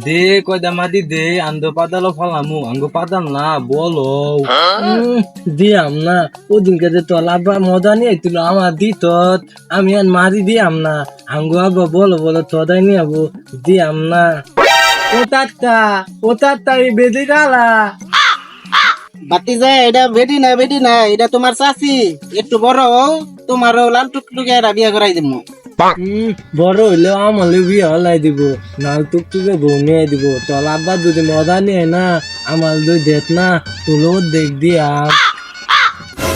দে কয়দা মাটি দে আন্দো পাতালো ফলামু আঙ্গো পাতাম না বলো দিয়াম না ওদিনকে যে তোর আব্বা মজা নিয়ে তুলো আমার দিত আমি আর মারি দিয়াম না আঙ্গো আব্বা বলো বলো তোদাই নিয়ে আবো দিয়াম না ও তাত্তা এই বেদি ডালা বাতি যায় এটা বেটি না এটা তোমার চাচি একটু বড় তোমারও লাল টুকটুকে বিয়া করাই দিব। বড় হইলেও আমার বিয়ে হলাই দিব নাল টুকটুকে বউ নিয়ে দিব তোর আব্বা যদি মজা নিয়ে না আমার দুই দেখ না তুলো দেখ দিয়া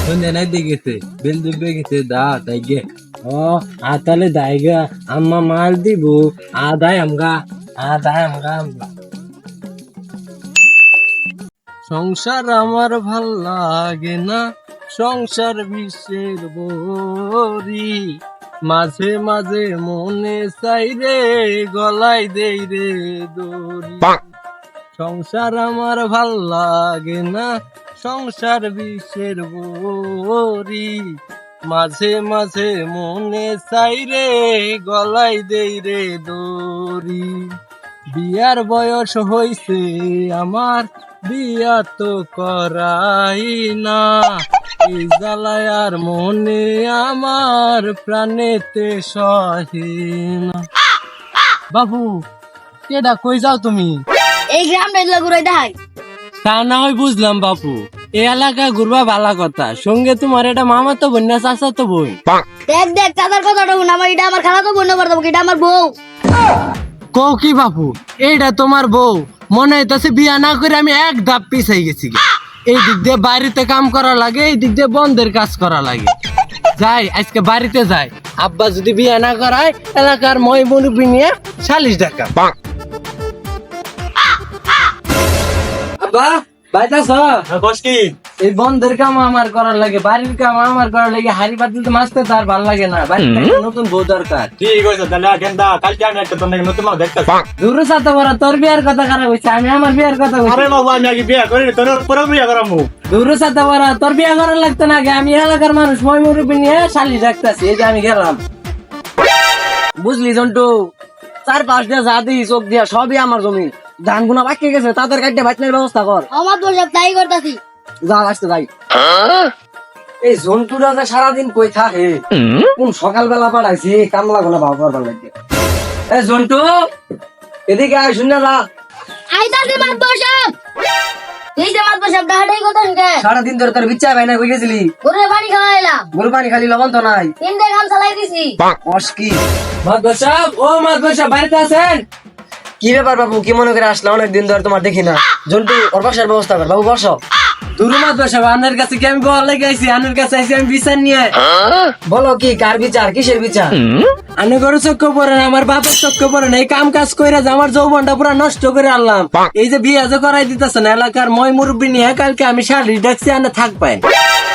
শুনে নাই দেখেছে বেল ডুবে গেছে দা তাই গে ও আতালে দাইগা আম্মা মাল দিব আদায় আমগা সংসার আমার ভাল লাগে না সংসার বিশ্বের বরি মাঝে মাঝে মনে চাই রে গলায় দেই রে দড়ি সংসার আমার ভাল লাগে না সংসার বিশ্বের বরি মাঝে মাঝে মনে চাই রে গলায় দেই রে দড়ি বিয়ার বয়স হইছে আমার বিয়া তো করাই না এই জ্বালায় আর মনে আমার প্রাণেতে সহে না। বাবু কেডা কই যাও তুমি? এই গ্রামটা ঘুরে দেখাই। তা না হয় বুঝলাম বাপু এই এলাকা ঘুরবা ভালো কথা সঙ্গে তোমার এটা মামা তো বোন না চাচা তো বোন দেখ চাচার কথাটা শুন আমার এটা আমার খালা তো বোন করতে এটা আমার বউ। কও কি বাপু এইটা তোমার বউ মনে হইতাছে বিয়া না করে আমি এক ধাপ পিছাই গেছি এই দিক দিয়ে বাড়িতে কাম করা লাগে এই দিক দিয়ে বন্ধের কাজ করা লাগে যাই আজকে বাড়িতে যাই আব্বা যদি বিয়া না করায় এলাকার মই মুরব্বি নিয়ে 40 টাকা আব্বা বাইতাছ কি এই বন্ধের কাম আমার করার লাগে বাড়ির কাম আমার করার লাগে হাড়ি পাতিল তো মাছতে তার ভাল লাগে না বাড়িতে একটা নতুন বউ দরকার ঠিক হয়েছে তাহলে গেন্দা কালকে আমি একটা তোর নাকি নতুন মাল দেখতেছি দূরে সাথে বড় তোর বিয়ার কথা খারাপ হয়েছে আমি আমার বিয়ার কথা আরে বাবু আমি আগে বিয়ে করি তোর পুরো বিয়ে করামু দূরে সাথে বড় তোর বিয়া করার লাগতো না আগে আমি এলাকার মানুষ মই মুরব্বি নিয়ে 40 রাখতেছি এই যে আমি গেলাম বুঝলি জন্টু 4-5 দিয়ে যা দিই চোখ দিয়া সবই আমার জমি ধান গুনা বাকি গেছে তাদের কাটতে বাটনের ব্যবস্থা কর আমার তো সব তাই করতেছি। যা আসতে যাই এই জন্তুরা যে সারাদিন কই থাকে কোন সকালবেলা পাঠাইছি কামলা গোলা ভাব করবার লাগে এই জন্টু এদিকে আয় শুনে যা আইতাছি মাতবো সব এই যে মাতবো সব ডাহাটাই কথা শুনকে সারাদিন ধরে তোর বিচ্ছা ভাই না কই গেছিলি ঘুরে পানি খাওয়াইলাম গরু পানি খালি লবণ তো নাই 3 গাম চালাই দিছি। অস্কি মাদবর সাহেব ও মাদবর সাহেব বাড়িতে আছেন কি ব্যাপার বাবু কি মনে করে আসলে অনেকদিন ধরে তোমার দেখি না জন্টু ওর বাসার ব্যবস্থা কর বাবু বসো দুরুমাত বসাবো আনের কাছে কি আমি বল লেগে আইছি আনের কাছে আইছি আমি বিচার নিয়ে বলো কি কার বিচার কিসের বিচার আনে গরু চক্ষ পড়ে না আমার বাপের চক্ষ পড়ে না এই কাম কাজ কইরা যে আমার যৌবনটা পুরো নষ্ট করে আনলাম এই যে বিয়ে যে করাই দিতেছে না এলাকার মই মুরব্বি নিয়ে কালকে আমি শাড়ি ডাকছি আনে থাকবেন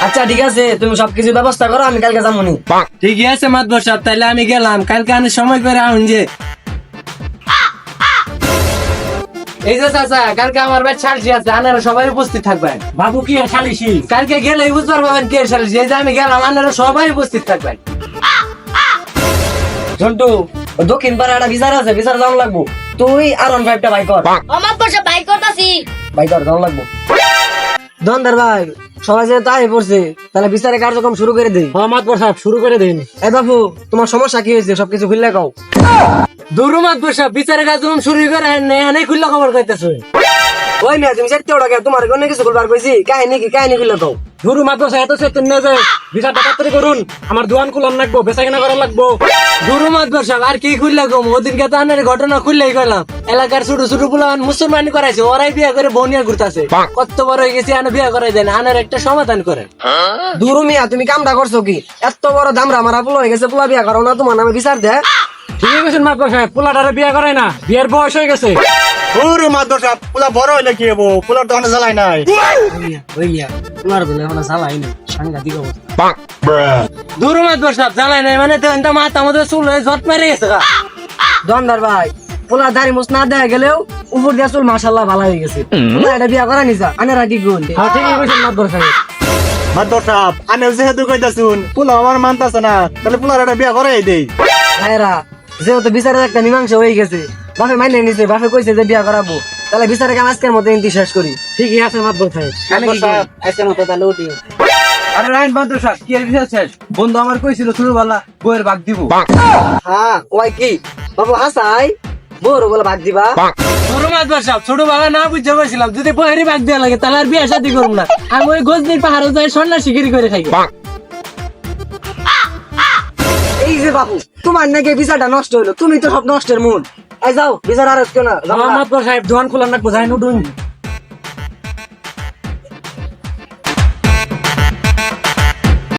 আচ্ছা ঠিক আছে তুমি সবকিছু ব্যবস্থা করো আমি কালকে যাবো নি ঠিক আছে মাতবর সাহেব তাইলে আমি গেলাম কালকে আমি সময় করে আউন যে এই যে চাচা কালকে আমার বাড়ি সালিশি আছে আনারা সবাই উপস্থিত থাকবেন বাবু কি সালিশি কালকে গেলেই বুঝতে পারবেন কে সালিশি এই যে আমি গেলাম আনারা সবাই উপস্থিত থাকবেন জন্টু দক্ষিণ পাড়া একটা বিচার আছে বিচার যাওয়া লাগবো তুই আর 5টা ভাই কর আমার তো সব তাই করতেছি। ভাই কর যাওয়া লাগবো দন্দর ভাই সবাই যে তাই পড়ছে তাহলে বিচারে কার্যক্রম শুরু করে দেই মাতবর সাহেব শুরু করে দিন এই বাবু তোমার সমস্যা কি হয়েছে সবকিছু খুললে কও দুরু মাতবর সাহেব বিচারে কার্যক্রম শুরু করে এনে খুললে খবর কইতেছো ওই না তুমি সেটা ওটা তোমার কোন কিছু বলবার কইছি কাহিনী খুললে কও দুরু মাতবর সাহেব এত সেতন না যে বিচারটা তাড়াতাড়ি করুন আমার দোকান খুলন লাগবো বেচাকেনা করা লাগবো দুরু মাতবর সাহেব আর কি খুললে কও ওদিনকে তো আনের ঘটনা খুললেই কইলাম এলাকার ছোট ছোট পোলাপান মুসলমানি করাইছে ওরাই বিয়ে করে বনিয়া ঘুরতাছে কত বড় হয়ে গেছে আনে বিয়ে করাই দেন আনের একটা সমাধান করে দুরু মিয়া তুমি কামটা করছো কি এত বড় দামরা আমার পোলা হয়ে গেছে পোলা বিয়ে করো না তোমার নামে বিচার দে ঠিক আছে মাতবর সাহেব পোলাটারে বিয়ে করায় না বিয়ের বয়স হয়ে গেছে ওরে মাদর সাহেব পুলা বড় হইলে কি হবো পুলার দোকানে জ্বালাই নাই ওইয়া পোলার বলে এখন জ্বালাই নাই সাংঘাতিক অবস্থা দূর মাতবর সাহেব জ্বালাই নাই মানে তো এটা মাথা মধ্যে চুল হয়ে জট মেরে গেছে দন্দর ভাই পোলা দাড়ি মুছ না দেয়া গেলেও উপর দিয়ে চুল মাশাআল্লাহ ভালো হয়ে গেছে পোলা এটা বিয়ে করা নিছা আনারা কি গুণ হ্যাঁ ঠিকই কইছেন মাতবর সাহেব মাদর সাহেব আমি যেহেতু কইতাছুন পুলা আমার মানতাছে না তাহলে পুলার একটা বিয়ে করাই দেই ভাইরা যেহেতু বিচারের একটা মীমাংসা হয়ে গেছে বাপে মাইনে নিছে, বাপে কইছে যে বিয়া করাবো, তাহলে বিচারে কাম আজকের মধ্যে ইন্তি শেষ করি। ঠিকই আছে মাতবর সাহেব। মাতবর সাহেব আজকের মতো তাহলে উঠি। আরে রাইন মাদ্র সাহেব কি আর বিষয় শেষ? বন্ধু আমার কইছিল ছোটবেলা বইয়ের ভাগ দিব। হ্যাঁ কয় কি বাবু হাসাই বড় বলে ভাগ দিবা? ছোটবেলা না বুঝতে পারছিলাম যদি বহেরি ভাগ দেওয়া লাগে তাহলে আর বিয়ে শাদী করবো না, আমি ওই গজনির পাহাড়ে যাই সন্ন্যাসী গিরি করে খাই। এই যে বাবু তোমার নাকি বিচারটা নষ্ট হইলো, তুমি তো সব নষ্টের মূল। এই যাও বিচার আর কেউ না, সাহেব দোকান খোলার না কোথায় নুডুন